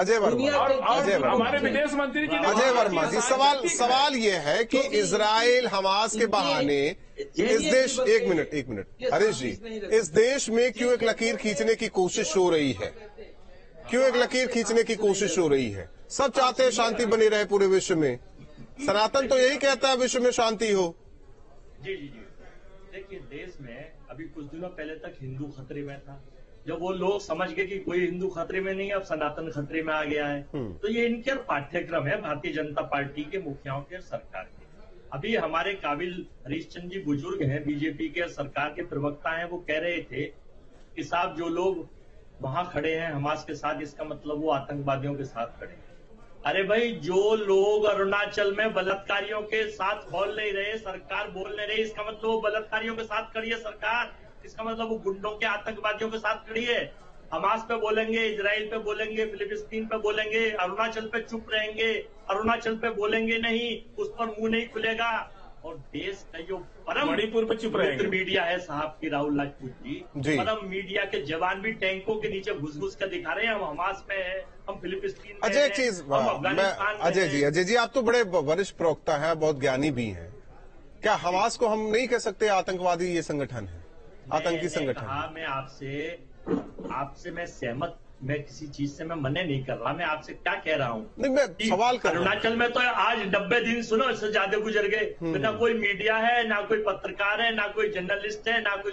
अजय वर्मा, हमारे विदेश मंत्री जी ने अजय वर्मा जी, सवाल ये है कि इजराइल हमास के बहाने इस देश, एक मिनट हरीश जी, इस देश में क्यों एक लकीर खींचने की कोशिश हो रही है? क्यों एक लकीर खींचने की कोशिश हो रही है? सब चाहते हैं शांति बनी रहे पूरे विश्व में। सनातन तो यही कहता है विश्व में शांति हो। जी। देखिए, देश में अभी कुछ दिनों पहले तक हिंदू खतरे में था। जब वो लोग समझ गए कि कोई हिंदू खतरे में नहीं है, अब सनातन खतरे में आ गया है, तो ये इनके पाठ्यक्रम है भारतीय जनता पार्टी के मुखियाओं के, सरकार के। अभी हमारे काबिल हरीशचंद्र जी बुजुर्ग हैं, बीजेपी के सरकार के प्रवक्ता हैं, वो कह रहे थे कि साहब जो लोग वहां खड़े हैं हमास के साथ, इसका मतलब वो आतंकवादियों के साथ खड़े हैं। अरे भाई, जो लोग अरुणाचल में बलात्कारियों के साथ बोल नहीं रहे, सरकार बोल नहीं रही, इसका मतलब वो बलात्कारियों के साथ खड़ी है सरकार। इसका मतलब वो गुंडों के, आतंकवादियों के साथ खड़ी है। हमास पे बोलेंगे, इजराइल पे बोलेंगे, फिलिस्तीन पे बोलेंगे, अरुणाचल पे चुप रहेंगे, अरुणाचल पे बोलेंगे नहीं, उस पर मुंह नहीं खुलेगा। और देश का जो परम मणिपुर पे चुप रहेंगे मीडिया है साहब की, राहुल लाजपूत जी, परम मीडिया के जवान भी टैंकों के नीचे घुस कर दिखा रहे हैं हम हमास में है, हम फिलिस्तीन में अजय, एक चीज अजय जी, आप तो बड़े वरिष्ठ प्रवक्ता हैं, बहुत ज्ञानी भी हैं। क्या हमास को हम नहीं कह सकते आतंकवादी ये संगठन है, आतंकी संगठन? मैं आपसे मैं सहमत, मैं किसी चीज से मैं मना नहीं कर रहा। मैं आपसे क्या कह रहा हूँ, नहीं, मैं सवाल कर रहा हूं। अरुणाचल में तो आज 90 दिन सुनो, इससे ज्यादा गुजर गए, तो ना कोई मीडिया है, ना कोई पत्रकार है, ना कोई जर्नलिस्ट है, ना कोई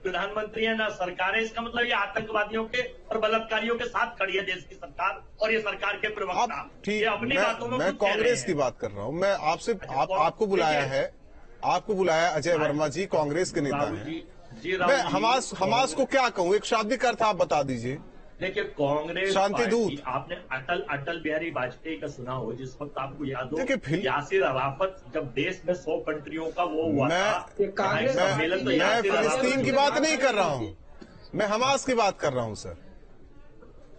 प्रधानमंत्री है, ना सरकार है। इसका मतलब ये आतंकवादियों के और बलात्कारियों के साथ खड़ी है देश की सरकार और ये सरकार के प्रवक्ता। ठीक, अपनी बातों में मैं कांग्रेस की बात कर रहा हूँ। मैं आपसे आपको बुलाया है, आपको बुलाया अजय वर्मा जी, कांग्रेस के नेता हैं। मैं हमास को क्या कहूँ, एक शाब्दिक अर्थ आप बता दीजिए। देखिए, कांग्रेस शांति दूत, आपने अटल बिहारी वाजपेयी का सुना हो, जिस वक्त आपको याद हो देखिए, यासिर अराफत, जब देश में 100 कंट्रियों का वो हुआ मैं फिलिस्तीन की बात नहीं कर रहा हूँ, मैं हमास की बात कर रहा हूँ सर।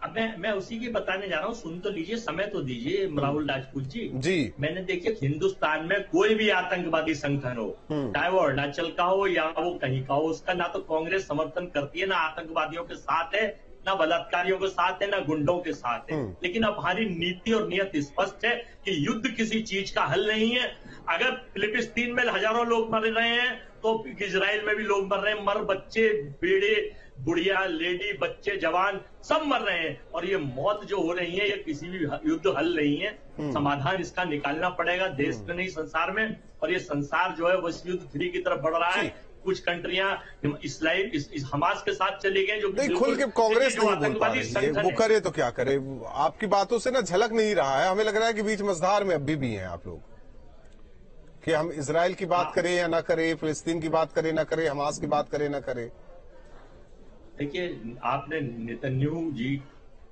अब मैं उसी की बताने जा रहा हूँ, सुन तो लीजिए, समय तो दीजिए राहुल राजपूत जी। मैंने देखिए, हिंदुस्तान में कोई भी आतंकवादी संगठन हो, चाहे वो अरुणाचल का हो या वो कहीं का हो, उसका ना तो कांग्रेस समर्थन करती है, ना आतंकवादियों के साथ है, ना बलात्कारियों के साथ है, ना गुंडों के साथ है। लेकिन अब हमारी नीति और नियत स्पष्ट है कि युद्ध किसी चीज का हल नहीं है। अगर फिलिस्तीन में हजारों लोग मर रहे हैं तो इजराइल में भी लोग मर रहे हैं। मर बच्चे, बेड़े, बुढ़िया, लेडी, बच्चे, जवान सब मर रहे हैं। और ये मौत जो हो रही है, ये किसी भी युद्ध हल नहीं है। समाधान इसका निकालना पड़ेगा देश में नहीं, संसार में। और ये संसार जो है वो इस युद्ध 3 की तरफ बढ़ रहा है। कुछ कंट्रियां इस हमास के साथ चली गई, जो नहीं खुल के कांग्रेस नहीं बोल पा रही है, वो करे तो क्या करे। आपकी बातों से ना झलक नहीं रहा है, हमें लग रहा है कि बीच मझधार में अभी भी हैं आप लोग, कि हम इजराइल की बात करें या ना करें, फिलिस्तीन की बात करें ना करें, हमास की बात करें ना करें। देखिए, आपने नेतन्याहू जी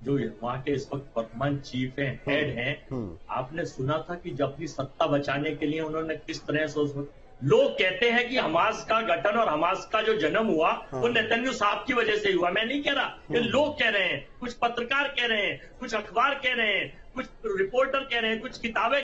जो वहां के इस वक्त वर्तमान चीफ हैं, हेड हैं, आपने सुना था कि जब अपनी सत्ता बचाने के लिए उन्होंने किस तरह से, लोग कहते हैं कि हमास का गठन और हमास का जो जन्म हुआ वो नेतन्याहू साहब की वजह से हुआ। मैं नहीं कह रहा, ये लोग कह रहे हैं, कुछ पत्रकार कह रहे हैं, कुछ अखबार कह रहे हैं, कुछ रिपोर्टर कह रहे हैं, कुछ किताबें